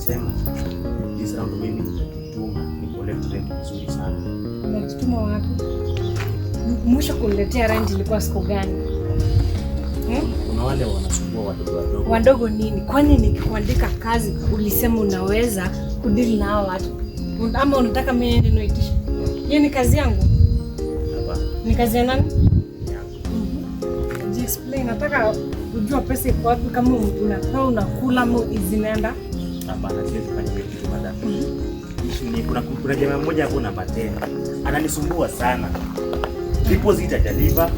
Nimesema this round mimi nitakutuma ni collect rent vizuri sana. Unajituma wapi? Mwisho kuniletea rent ilikuwa siku gani? Kuna wale wanasumbua wadogo wadogo. Wadogo nini? Kwani nikikuandika kazi ulisema unaweza kudili na hao watu? Ama unataka mimi niende noitisha? Hiyo ni kazi yangu? Hapana. Ni kazi ya nani? Explain, nataka kujua pesa iko wapi, kama unapewa unakula ama zinaenda. Hapana, siwezi fanya hiyo kitu madam. Ni kuna jamaa mmoja hapo na Batena. Ananisumbua sana. Deposit hajalipa,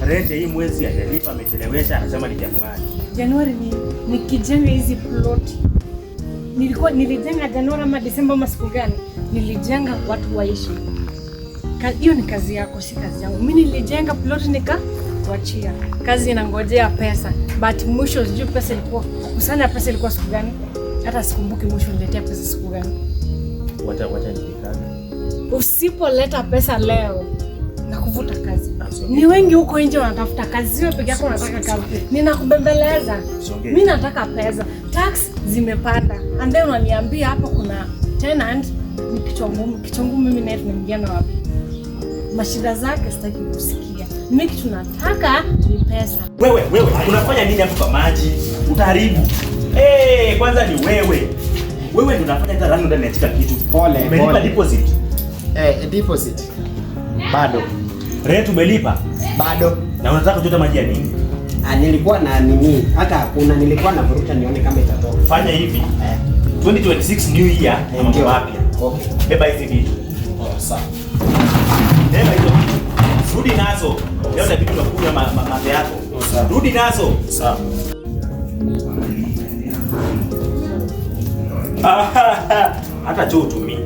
rent hii mwezi hajalipa, amechelewesha, anasema ni Januari. Januari ni kijenga hizi plot. Nilijenga Januari ama Desemba ama siku gani? Nilijenga watu waishi. Hiyo ni kazi yako, si kazi yangu. Mimi nilijenga plot kuachia. Kazi inangojea pesa. But mwisho sijui pesa ilikuwa kusanya pesa ilikuwa siku gani? Hata sikumbuki mwisho niletea pesa siku gani. Wacha nipikaze. Usipoleta pesa leo na kuvuta kazi. Ni wengi huko nje wanatafuta kazi. Sio peke yako unataka kazi. Ninakubembeleza. Mimi nataka pesa. Tax zimepanda. And then unaniambia hapo kuna tenant ni kichongumu mimi na tunaingia na wapi? Mashida zake sitaki kusikia. Mimi tunataka ni pesa. Wewe unafanya nini hapo kwa maji? Utaharibu. Kwanza ni wewe. Wewe ndio unafanya hata rano ndani ya kitu. Pole. Umelipa deposit? Deposit. Bado. Rent umelipa? Bado. Na unataka kuchota maji ya nini? Nilikuwa na nini? Hata hakuna, nilikuwa na vuruta nione kama itatoka. Fanya hivi. 2026 new year na mambo mapya. Okay. Beba hizi vitu. Sawa. Beba hizo vitu. Rudi nazo. Leo ndio vitu tunakuja mambo yako. Rudi nazo. Sawa. Hata choo utumii.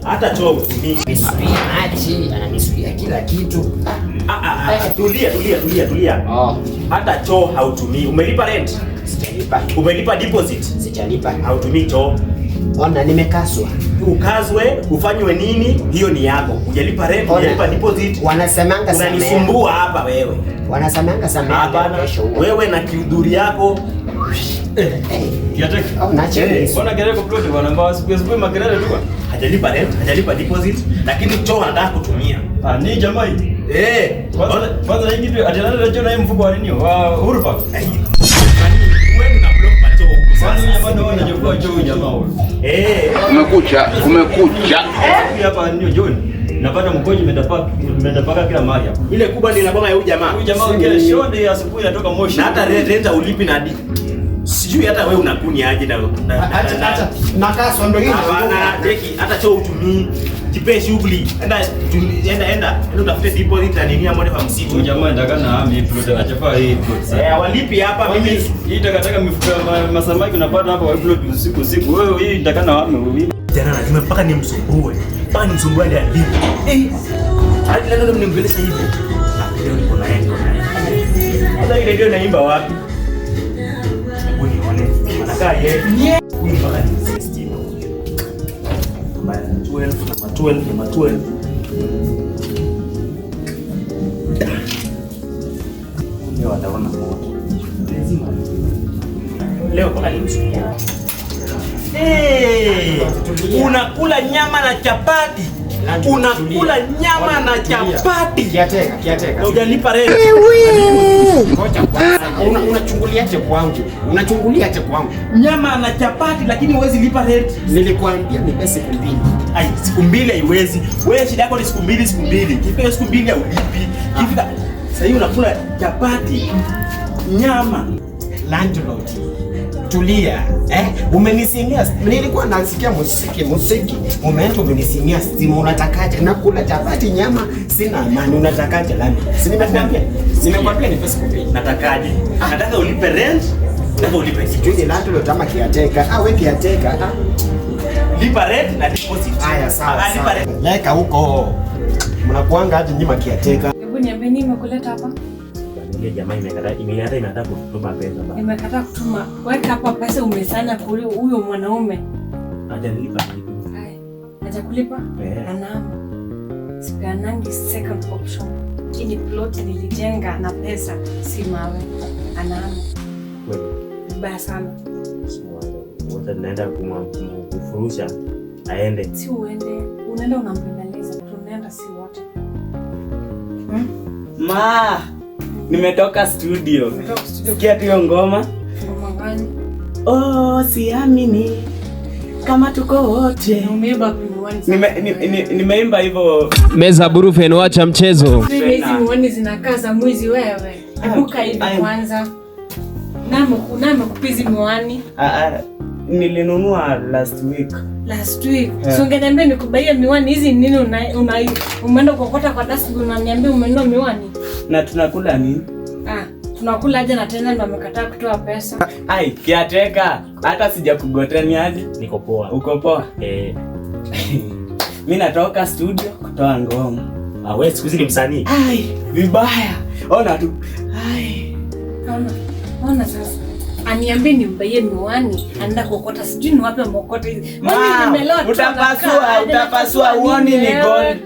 Hata choo utumii. Misuri maji, ananisuia kila kitu. Tulia. Hata choo hautumii. Umelipa rent? Sijalipa. Umelipa deposit? Sijalipa. Hautumii choo. Ona nimekaswa. Ukazwe, ufanywe nini? Hiyo ni yako. Hujalipa rent, hujalipa deposit. Wanasemanga samea. Unanisumbua hapa wewe. Wanasemanga samea. Hapana. Wewe na kiudhuri yako. Kiateka. Unachelewa. Mbona kelele kwa plot bwana, mbona siku makelele tu bwana? Hajalipa rent, hajalipa deposit, lakini choo anataka kutumia. Ni jamaa hii. Kwanza hii kitu atalala choo na hii mfuko wa nini? Wa Uhuru Park. Wewe una block macho huko sasa. Kwani jamaa ndio anachukua choo jamaa huyo. Kumekucha. Hapa ndio John. Napata mkojo umetapaka kila mahali hapa. Ile kubwa ni la boma ya huyu jamaa. Huyu jamaa kile shonde ya asubuhi inatoka moshi. Na hata rent ulipi na hadi. Sijui hata wewe unakuni aje na Acha. Nakaswa ndio hiyo. Hapana, Jeki, hata choo utumii. Jipe shughuli. Enda utafute deposit na nini ambayo kwa msitu. Huyu jamaa anataka na hami plot anachapa hii plot. Walipi hapa mimi. Hii takataka mifuko masamaki unapata hapa wa plot usiku. Wewe hii nitakana na hami. Jana lazima mpaka nimsumbue. Mpaka nimsumbue hadi alipo. Hadi leo mnimgelesha hivyo. Leo niko na yeye. Sasa ile ndio naimba wapi? Unione. Anakaa yeye. Huyu mpaka ni 16. Mbaya 12. Leo wataona moto. Lazima. Leo mpaka nimsumbue. Unakula nyama na chapati. Unakula nyama na chapati. Kiateka. Na hujalipa rent. Ngoja kwanza. Unachunguliaje kwangu? Nyama na chapati lakini huwezi lipa rent. Nilikwambia nipe siku 2. Siku 2 haiwezi. Wewe shida yako ni siku 2. Kifika siku 2 haulipi. Kifika sasa hivi unakula chapati, nyama. Landlord. Tulia. Umenisimia. Nilikuwa nasikia muziki. Umeenda umenisimia simu, unatakaje? Nakula chapati nyama, sina amani, unatakaje lami? Si nimekwambia ni pesa kupe. Natakaje? Nataka ulipe rent, nataka ulipe kitu. Ni landlord kama kiateka. Wewe kiateka. Lipa rent na deposit. Haya sawa. Leka huko. Mnakuanga hadi nyima kiateka. Hebu niambie nini umekuleta hapa? Ile jamaa imekataa kutuma pesa baba. Imekataa kutuma. Weka hapa pesa umesanya kwa huyo mwanaume. Hajanilipa. Hajakulipa? Anaama. Sipeanangi second option. Hii ni plot nilijenga na pesa, si mawe. Anaama. Kweli. Vibaya sana. Wote tunaenda kumfurusha aende. Si uende, unaenda unampendaliza, tunaenda si wote. Ma, nimetoka studio. Sikia tu hiyo ngoma. Ngoma gani? Oh, siamini kama tuko wote. Umeimba Nimeimba hivyo. Meza Brufen, wacha mchezo. Hizi miwani zinakaa za mwizi wewe. Ebuka hivi kwanza. Namo kupizi miwani. Nilinunua last week. Last week. So ungeniambia nikubaie miwani hizi nini umeenda kuokota kwa dustbin unaniambia umenunua miwani? Na tunakula nini? Tunakula aje na tena ndo amekataa kutoa pesa. Ai, kiateka. Hata sijakugoteni aje. Niko poa. Uko poa? Mimi natoka studio kutoa ngoma. Wewe siku hizi ni msanii. Ai, vibaya. Ona tu. Ai. Ona sasa. Aniambie nimbaie miwani, anaenda kuokota sijui ni wapi ameokota hizi. Utapasua uoni ni gold.